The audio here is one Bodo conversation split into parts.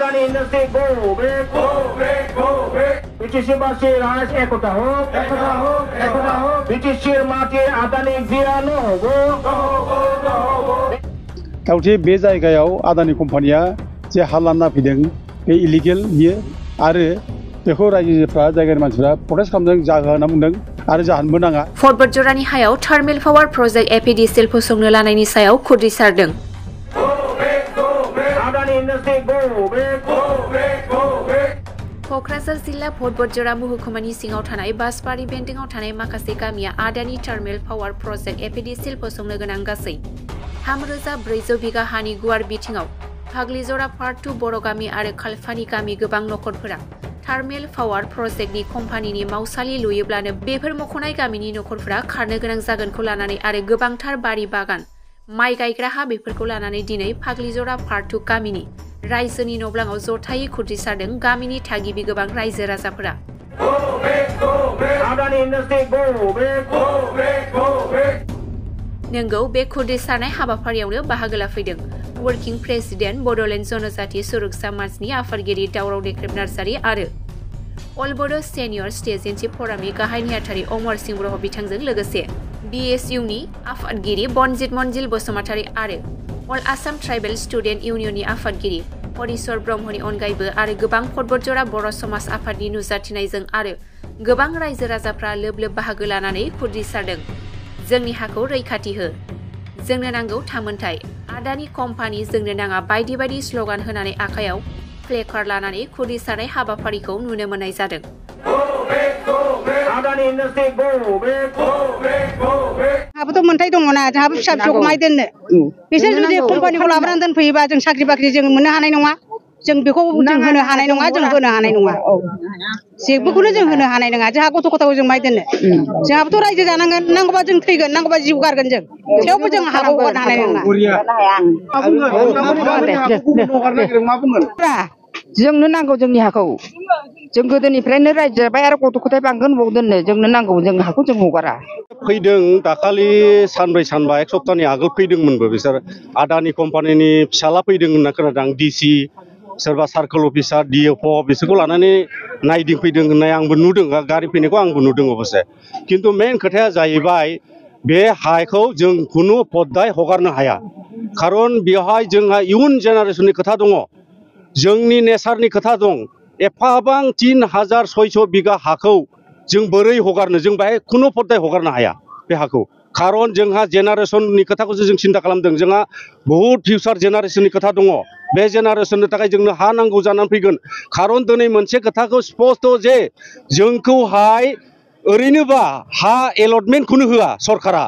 Adani industry go back, go back, go back. ব্রিটিশবাসীর রাজ একতা হোক, একতা হোক, একতা হোক। ব্রিটিশের মাটি আদানি জিরানো হবো, दाउथे बे जायगायाव आदानि कम्पानिया जे हा लाना फैदों बे इलिगेल बियो आरो बेखौ रायजोफ्रा जायगानि मानसिफ्रा प्रटेस्ट खालामदों जाहोना होनना बुंदों आरो जाहोनबो नाङा। फर्ट बटजरानि हायाव थार्मेल पावार प्रजेक्ट एपिडिसिएल फसंनो लानायनि सायाव खुद्रिसारदों। क'क्राझार जिल्ला फर्ट बटजरा महकुमानि सिङाव थानाय बासबारि बेन्दोंआव थानाय माखासे गामिया आदानि थार्मेल पावार प्रजेक्ट एपिडिसिएल फसंनो गोनां गासै 3,400 बिगा हानि गुवार बिथिङाव फाग्लिजरा पार्ट 2 बर' गामि आरो खालफानि गामि गोबां नखरफोरा थार्मेल पावार प्रजेक्टनि कम्पानिनि मावसालि लुयोब्लानो बेफोर मख'नाय गामिनि नखरफोरा खारनो गोनां जागोनखौ लानानै आरो गोबांथार बारि बागान माइ गायग्रा हा बेफोरखौ लानानै दिनै फाग्लिजरा पार्ट 2 गामिनि रायजोनि नब्लाङाव जथायै खुद्रिसारदों गामिनि थागिबि गोबां रायजो राजाफोरा। नंगौ बे खुद्रिसारनाय हाबाफारियावनो बाहागो लाफैदों वर्किं प्रेसिडेन्ट बड'लेण्ड जनजाति सुरक्षा मार्चनि आफादगिरि दावराव देख्रेब नार्जारि आरो अल बड' सेनियर स्टेजेन्सि फरामनि गाहाय नेहाथारि अमर सिंह ब्रह्म बिथांजों लोगोसे BSUनि आफादगिरि बनजित मनजिल बसुमतारी आरो अल आसाम ट्राइबेल स्टुडेन्ट इउनियननि आफादगिरि हरिश्वर ब्रह्मनि अनगायैबो आरो गोबां फर्ट बटजरा बर' समाज आफादनि नुजाथिनायजों आरो गोबां रायजो राजाफ्रा लोब लोब बाहागो लानानै खुद्रिसारदों। जोंनि हाखौ रैखाथि हो, जोंनो नांगौ थामोनथाय, आदानि कम्पानि जोंनो नाङा बायदि बायदि स्लगान होनानै आखायाव प्लेकार्ड लानानै खुद्रिसारनाय हाबाफारिखौ नुनो मोननाय जादों। जोंहाबोथ' मोन्थाय दङना, जोंहाबो फिसा फिसौखौ माइ दोननो। बिसोर जुदि कम्पानिखौ लाबोनानै दोनफैयोबा जों साख्रि बाख्रि जों मोननो हानाय नङा, जों बेखौ जों होनो हानाय नङा, जों होनो हानाय नङा। जेबोखौनो जों होनो हानाय नङा। जोंहा गथ' गथायखौ जों माइ दोननो। जोंहाबोथ' रायजो जानांगोन, नांगौबा जों थैगोन, नांगौबा जिउ गारगोन जों। थेवबो जों हाखौ हगारनो हानाय नङा। जोंनो नांगौ जोंनि हाखौ। जों गोदोनिफ्रायनो रायजो जाबाय आरो गथ' गथाय बांगोन बबाव दोननो, जोंनो नांगौ जोंनि हाखौ जों हगारा। फैदों दाखालि सानब्रै सानबा एक सप्ताहनि आगोल फैदोंमोनबो बिसोर आदानि कम्पानिनि फिसाला फैदों होनना खोनादों। DC सोरबा सार्कोल अफिसार DFO बिसोरखौ लानानै नायदिंफैदों होननाय आंबो नुदों, गारि फैनायखौ आंबो नुदों अबसे। खिन्थु मेन खोथाया जाहैबाय बे हाखौ जों खुनु पद्दाय हगारनो हाया, खारन बेवहाय जोंहा इयुन जेनेरेसननि खोथा दङ, जोंनि नेचारनि खोथा दं। एफाबां 3,600 बिगा हाखौ जों बोरै हगारनो, जों बेहाय खुनु पद्दाय हगारनो हाया बे हाखौ, खारन जोंहा जेनेरेसननि खोथाखौसो जों सिन्था खालामदों। जोंहा बहुद फिउचार जेनेरेसननि खोथा दङ। बे जेनेरेसननि थाखाय जोंनो हा नांगौ जानानै फैगोन, खारन दिनै मोनसे खोथाखौ स्पस्ट जे जोंखौहाय ओरैनोबा हा एलटमेन्टखौनो होआ सरकारा,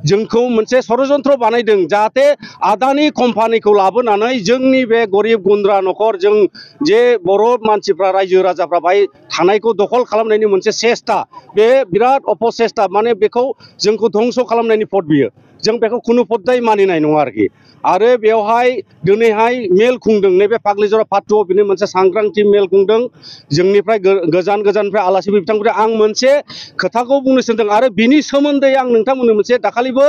जोंखौ मोनसे षड़यन्त्र बानायदों जाहाथे आदानि कम्पानिखौ लाबोनानै जोंनि बे गरिब गुन्द्रा न'खर जों जे बर' मानसिफ्रा रायजो राजाफ्रा बाहाय थानायखौ दखल खालामनायनि मोनसे सेस्था, बे बिराद अपसेस्था, माने बेखौ जोंखौ धंस खालामनायनि पद बियो। जों बेखौ खुनु पद्दाय मानिनाय नङा आरोखि। आरो बेवहाय दिनैहाय मेल खुंदों, नैबे फाग्लिजरा पार्ट 2 बिनि मोनसे सांग्रांथि मेल खुंदों। जोंनिफ्राय गोजान गोजाननिफ्राय आलासिफोर बिथांमोनखौ आं मोनसे खोथाखौ बुंनो सानदों आरो बिनि सोमोन्दै आं नोंथांमोननो मोनसे दाखालिबो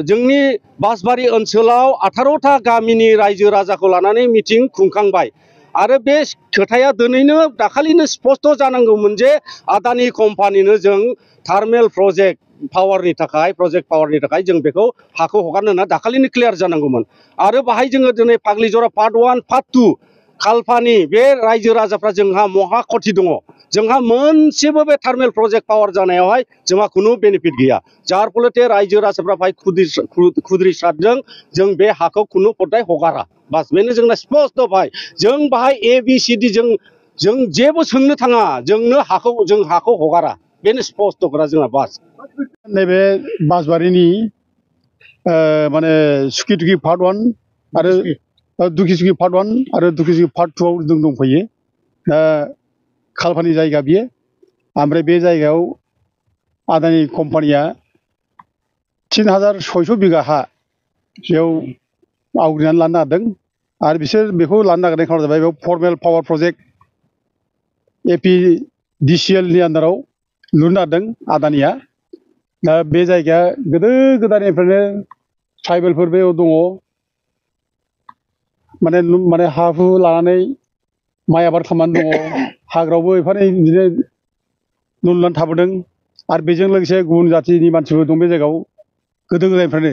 जोंनि बासबारि ओनसोलाव 18टा गामिनि रायजो राजाखौ लानानै मिटिं खुंखांबाय आरो बे खोथाया दिनैनो दाखालिनो स्पस्ट जानांगौमोन जे आदानि कम्पानिनो जों थार्मेल पावारनि थाखाय जों बेखौ हाखौ हगारनो होना दाखालिनो क्लियार जानांगौमोन। आरो बाहाय जोङो दिनै फाग्लिजरा पार्ट 1 पार्ट 2 खालफानि बे रायजो राजाफ्रा जोंहा महा खथि दङ। जोंहा मोनसेबो बे थार्मेल प्रजेक्ट पावार जानायावहाय जोंहा खुनु बेनिफिट गैया, जार फलते रायजो राजाफ्रा बाहाय खुद्रिसारदों। जों बे हाखौ खुनु पद्दाय हगारा, बास बेनो जोंना स्पस्ट भाई। जों बाहाय ABCD जों जेबो सोंनो थाङा, जों हाखौ हगारा, बेनो स्पस्ट खोथा जोंना बास। नैबे बासबारिनि माने सुखि पार्ट 1 आरो दुखि पार्ट 1 आरो दुखि पार्ट 2 आव जों दंफैयो। दा खालफानि जायगा बियो, ओमफ्राय बे जायगायाव आदानि कम्पानिया 3,600 बिगा हा बेयाव आवग्रिनानै लानो नागिरदों। आरो बिसोर बेखौ लानो नागिरनाय खारना जाबाय बेयाव फर्मेल पावार प्रजेक्ट APDCL नि आन्दाराव लुनो नागिरदों आदानिया। दा बे जायगाया गोदो गोदायनिफ्रायनो ट्राइबेलफोर बेयाव दङ, माने हा हु लानानै माइ आबाद खालामनानै दङ हाग्रायावबो एफा एनै बिदिनो न' लुनानै थाबोदों आरो बेजों लोगोसे गुबुन जाथिनि मानसिफोर दं बे जायगायाव गोदो गोदायनिफ्रायनो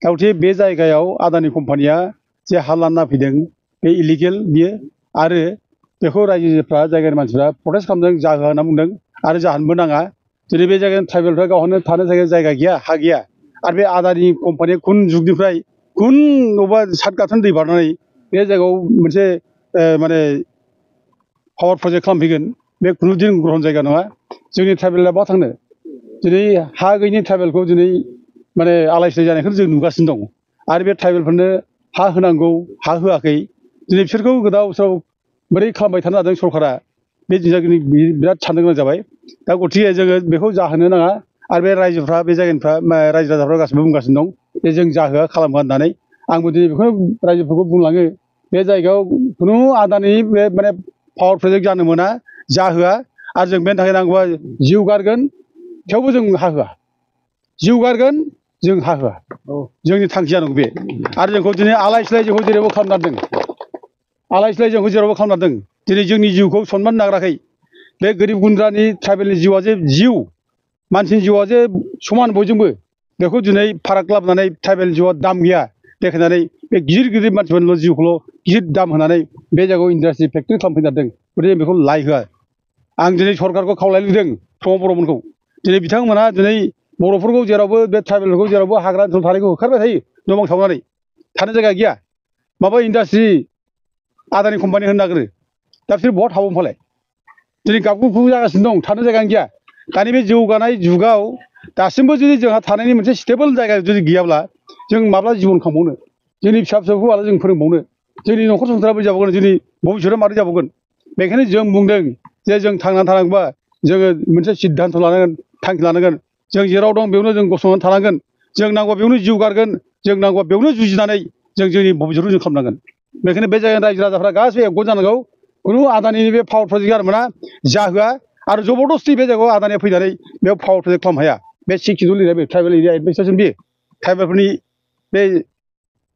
दा गथे बे जायगायाव आदानि कम्पानिया जे हा लाना फैदों बे इलिगेल बियो आरो बेखौ रायजोफ्रा जायगानि मानसिफ्रा प्रटेस्ट खालामदों जाहोआ होनना बुंदों आरो जाहोनबो नाङा दिनै बे जायगानि ट्राइबेलफ्रा गावहानो थानो जायगा गैया हा गैया आरो बे आदानि कम्पानिया खुन जुगनिफ्राय खुन अबेबा सात गाथोन दै बारनानै बे जायगायाव मोनसे माने पावार प्रजेक्ट खालामफैगोन बे खुनु दिन ग्रहन जायगा नङा जोंनि ट्राइबेला बहा थांनो दिनै हा गैयिनि ट्राइबेलखौ दिनै माने आलाय सिलाय जानायखौ जों नुगासिनो दं आरो बे ट्राइबेलफोरनो हा होनांगौ हा होआखै दिनै बिसोरखौ गोदाव सोराव बोरै खालामबाय थानो हादों सरकारा बे जोंनि बिराद साननो गोनां जाबाय दा गथिखे जोङो बेखौ जाहोनो नाङा आरो बे रायजोफ्रा बे जायगानिफ्रा रायजो राजाफ्रा गासिबो बुंगासिनो दं जे जों जाहोआ खालामोआ होननानै आंबो दिनै बेखौनो रायजोफोरखौ बुंलाङो बे जायगायाव खुनु आदानि बे माने पावार प्रजेक्ट जानो मोना जाहोआ आरो जों बेनि थाखाय नांगौबा जिउ गारगोन थेवबो जों हा होआ जिउ गारगोन जों हा होआ जोंनि थांखिया नंगौ बे आरो जोंखौ दिनै आलाय सिलाय जोंखौ जेरावबो खालामना दोनदों आलाय सिलाय जोंखौ जेरावबो खालामना दोनदों दिनै जोंनि जिउखौ सनमान नागाराखै बे गोरिब गुन्द्रानि ट्राइबेलनि जिउआ जे जिउ मानसिनि जिउआ जे समान बयजोंबो बेखौ दिनै फाराग लाबोनानै ट्राइबेल जिउआ दाम गैया देखायनानै बे गिदिर गिदिर मानसिफोरनिल' जिउखौल' गिदिर दाम होनानै बे जायगायाव इन्डास्ट्रि फेक्टरि खालामफैनो नागिरदों गथिखे बेखौ लाय होआ आं दिनै सरकारखौ खावलायलुदों प्रमद बर'मोनखौ दिनै बिथांमोना दिनै बर'फोरखौ जेरावबो बे ट्राइबेलफोरखौ जेरावबो हाग्रा ओनसोलाव थानायखौ होखारबाय थायो न' बां सावनानै थानो जायगा गैया माबा इन्डास्ट्रि आदानि कम्पानि होनो नागिरो दा बिसोर बहा थाबावो होनबालाय दिनै गाबगु खुगु जागासिनो दं थानो जायगायानो गैया दानि बे जौगानाय जुगाव दासिमबो जुदि जोंहा थानायनि मोनसे स्टेबोल जायगा जुदि गैयाब्ला जों माब्ला जिबन खांबावनो जोंनि फिसा फिसौखौ आरो जों फोरोंबावनो जोंनि न'खर संसारा बोरै जाबावगोन जोंनि भबिष्यतआ माबोरै जाबावगोन बेखायनो जों बुंदों जे जों थांनानै थानांगौबा जोङो मोनसे सिद्धान्त लानांगोन थांखि लानांगोन जों जेराव दं बेयावनो जों गसंनानै थानांगोन जों नांगौबा बेयावनो जिउ गारगोन जों नांगौबा बेयावनो जुजिनानै जों जोंनि भबिष्यतखौ जों खालामनांगोन बेखायनो बे जायगानि रायजो राजाफ्रा गासिबो एकगट जानांगौ खुनु आदानि बे पावार प्रजेक्ट जानो मोना जाहोआ आरो जबरदस्ति बे जायगायाव आदानिया फैनानै बेयाव पावार प्रजेक्ट खालामनो हाया बे सिक्सटिउल लिरनाय बे ट्राइबेल एरिया एडमिनिस्ट्रेसन बे ट्राइबेलफोरनि बे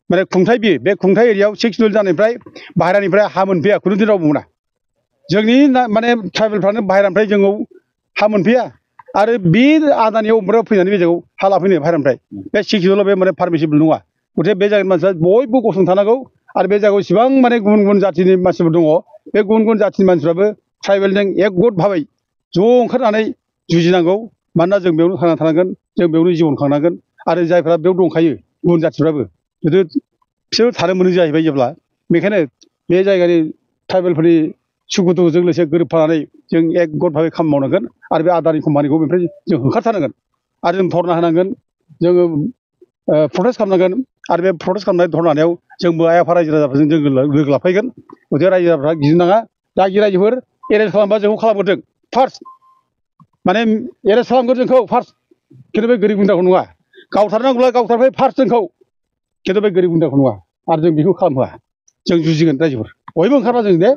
माने खुंथाय बे खुंथाय एरियायाव सिक्सटिउल जानायनिफ्राय बाहेरानिफ्राय हा मोनफैया खुनु दिन रावबो मोना जोंनि माने ट्राइबेलफ्रानो बाहेरानिफ्राय जोंनाव हा मोनफैया आरो बे आदानियाव उमराव फैनानै बे जायगायाव हा लाफैनो बाहेरानिफ्राय बे सिक्सटिउलाव बे माने पारमिसिबल नङा गथिखे बे जायगानि मानसिया बयबो गसंथानांगौ आरो बे जायगायाव इसेबां माने गुबुन गुबुन जाथिनि मानसिफोर दङ बे गुबुन गुबुन जाथिनि मानसिफ्राबो ट्राइबेलजों एकगट भाबै ज' ओंखारनानै जुजिनांगौ मानोना जों बेयावनो थांना थानांगोन जों बेयावनो जिबन खांनांगोन आरो जायफ्रा बेयाव दंखायो गुबुन जाथिफ्राबो जुदि बिसोर थानो मोनो जाहैबाय जेब्ला बेखायनो बे जायगानि ट्राइबेलफोरनि सुखु दुखुजों लोगोसे गोरोबफानानै जों एकगट भाबै खामानि मावनांगोन आरो बे आदानि कम्पानिखौ बेनिफ्राय जों होखारथारनांगोन आरो जों धरना होनांगोन जोङो प्रटेस्ट खालामनांगोन आरो बे प्रटेस्ट खालामनाय धरनायाव जोंबो आइ आफा रायजो राजाफोरजों जों लोगो लाफैगोन गथिखे रायजो राजाफ्रा गिनो नाङा दागि रायजोफोर एरेस्ट खालामबा जोंखौ खालामग्रोदों फार्स्ट माने एरेस्ट खालामगोन जोंखौ फार्स्ट खिन्थु बे गोरिब गुन्द्राखौ नङा गावथारनांगौब्ला गावथारबाय फार्स्ट जोंखौ खिन्थु बे गोरिब गुन्द्राखौ नङा आरो जों बेखौ खालामहोआ जों जुजिगोन रायजोफोर बयबो ओंखारबा जों दे